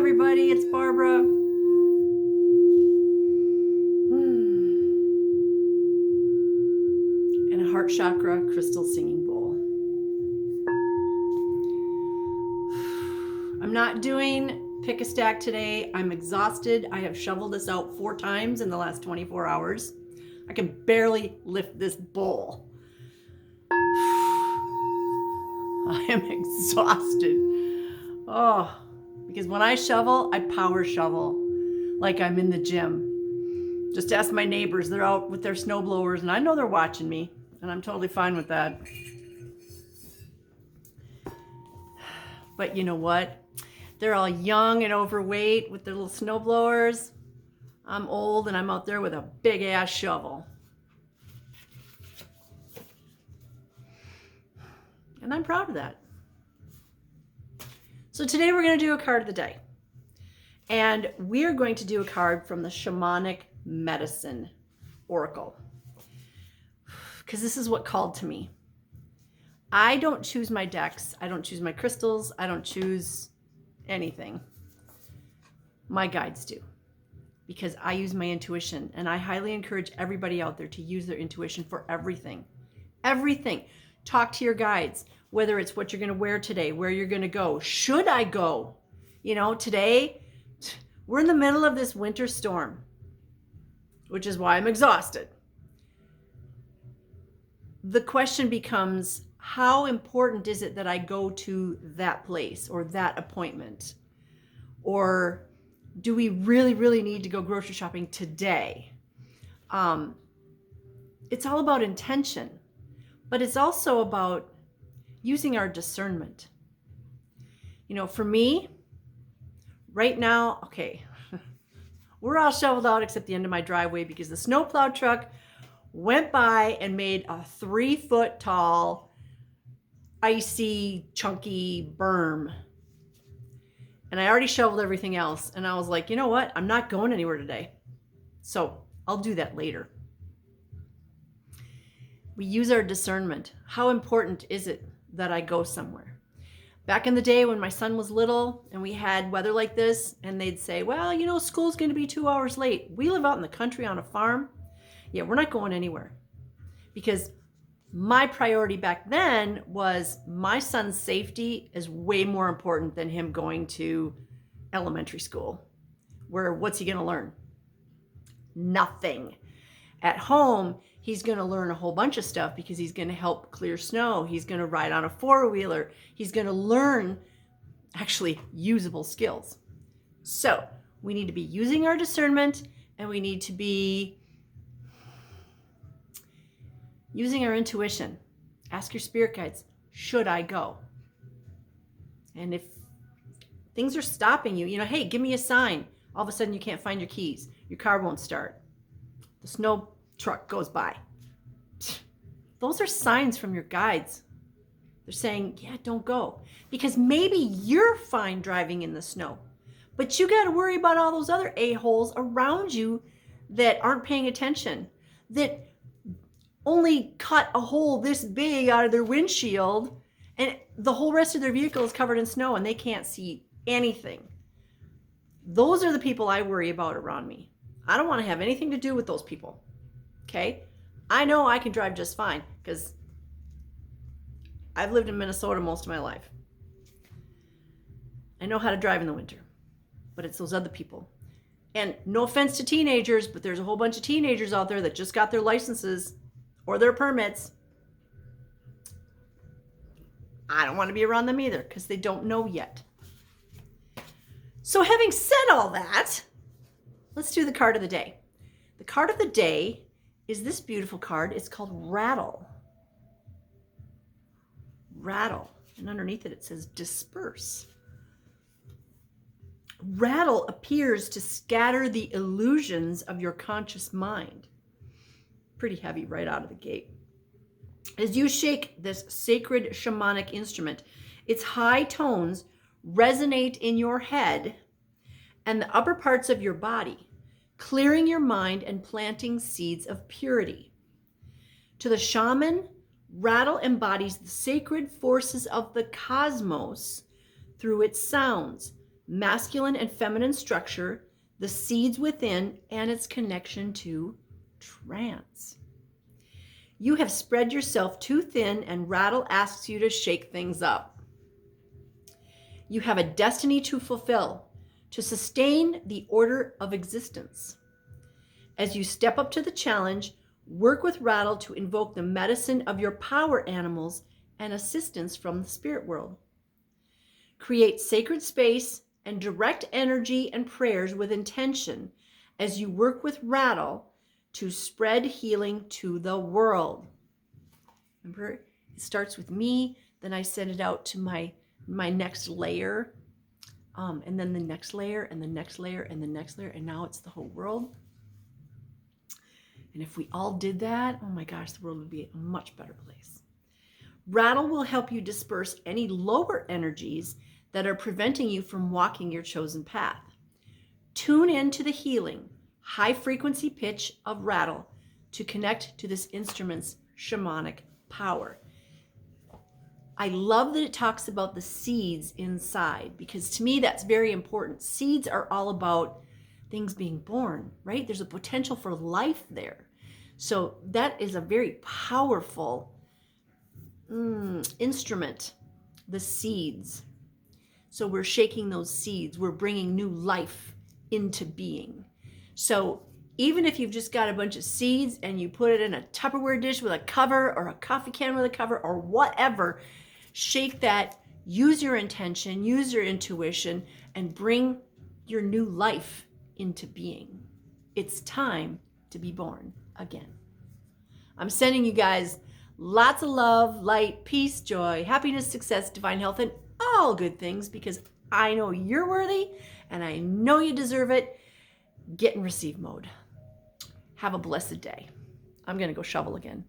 everybody. It's Barbara. And a heart chakra crystal singing bowl. I'm not doing pick a stack today. I'm exhausted. I have shoveled this out 4 times in the last 24 hours. I can barely lift this bowl. I am exhausted. Oh, because when I shovel, I power shovel like I'm in the gym. Just ask my neighbors. They're out with their snow blowers and I know they're watching me and I'm totally fine with that. But you know what? They're all young and overweight with their little snow blowers. I'm old and I'm out there with a big ass shovel. And I'm proud of that. So today we're going to do a card of the day. And we're going to do a card from the Shamanic Medicine Oracle. Because this is what called to me. I don't choose my decks. I don't choose my crystals. I don't choose anything. My guides do. Because I use my intuition. And I highly encourage everybody out there to use their intuition for everything. Everything. Talk to your guides. Whether it's what you're going to wear today, where you're going to go. Should I go? You know, today, we're in the middle of this winter storm, which is why I'm exhausted. The question becomes, how important is it that I go to that place or that appointment? Or do we really, really need to go grocery shopping today? It's all about intention, but it's also about using our discernment. You know, for me, right now, okay, we're all shoveled out except the end of my driveway because the snowplow truck went by and made a 3-foot tall, icy, chunky berm. And I already shoveled everything else. And I was like, you know what? I'm not going anywhere today. So I'll do that later. We use our discernment. How important is it that I go somewhere? Back in the day when my son was little and we had weather like this and they'd say, well, you know, school's going to be 2 hours late. We live out in the country on a farm. Yeah, we're not going anywhere. Because my priority back then was my son's safety is way more important than him going to elementary school. Where what's he going to learn? Nothing. At home, he's going to learn a whole bunch of stuff because he's going to help clear snow. He's going to ride on a 4-wheeler. He's going to learn actually usable skills. So we need to be using our discernment and we need to be using our intuition. Ask your spirit guides, should I go? And if things are stopping you, you know, hey, give me a sign. All of a sudden you can't find your keys. Your car won't start. The snow truck goes by. Those are signs from your guides. They're saying, yeah, don't go. Because maybe you're fine driving in the snow, but you got to worry about all those other a-holes around you that aren't paying attention, that only cut a hole this big out of their windshield and the whole rest of their vehicle is covered in snow and they can't see anything. Those are the people I worry about around me. I don't want to have anything to do with those people. Okay? I know I can drive just fine because I've lived in Minnesota most of my life. I know how to drive in the winter, but it's those other people. And no offense to teenagers, but there's a whole bunch of teenagers out there that just got their licenses or their permits. I don't want to be around them either because they don't know yet. So having said all that, let's do the card of the day. The card of the day is this beautiful card. It's called Rattle. Rattle. And underneath it, it says Disperse. Rattle appears to scatter the illusions of your conscious mind. Pretty heavy right out of the gate. As you shake this sacred shamanic instrument, its high tones resonate in your head and the upper parts of your body, clearing your mind and planting seeds of purity. To the shaman, rattle embodies the sacred forces of the cosmos through its sounds, masculine and feminine structure, the seeds within, and its connection to trance. You have spread yourself too thin, and Rattle asks you to shake things up. You have a destiny to fulfill, to sustain the order of existence. As you step up to the challenge, work with Rattle to invoke the medicine of your power animals and assistance from the spirit world. Create sacred space and direct energy and prayers with intention as you work with Rattle to spread healing to the world. Remember, it starts with me, then I send it out to my next layer, and then the next layer, and the next layer, and the next layer, and now it's the whole world. And if we all did that, oh my gosh, the world would be a much better place. Rattle will help you disperse any lower energies that are preventing you from walking your chosen path. Tune into the healing, high frequency pitch of Rattle to connect to this instrument's shamanic power. I love that it talks about the seeds inside, because to me that's very important. Seeds are all about things being born, right? There's a potential for life there. So that is a very powerful instrument, the seeds. So we're shaking those seeds. We're bringing new life into being. So even if you've just got a bunch of seeds and you put it in a Tupperware dish with a cover, or a coffee can with a cover, or whatever, shake that, use your intention, use your intuition, and bring your new life into being. It's time to be born again. I'm sending you guys lots of love, light, peace, joy, happiness, success, divine health, and all good things, because I know you're worthy and I know you deserve it. Get in receive mode. Have a blessed day. I'm going to go shovel again.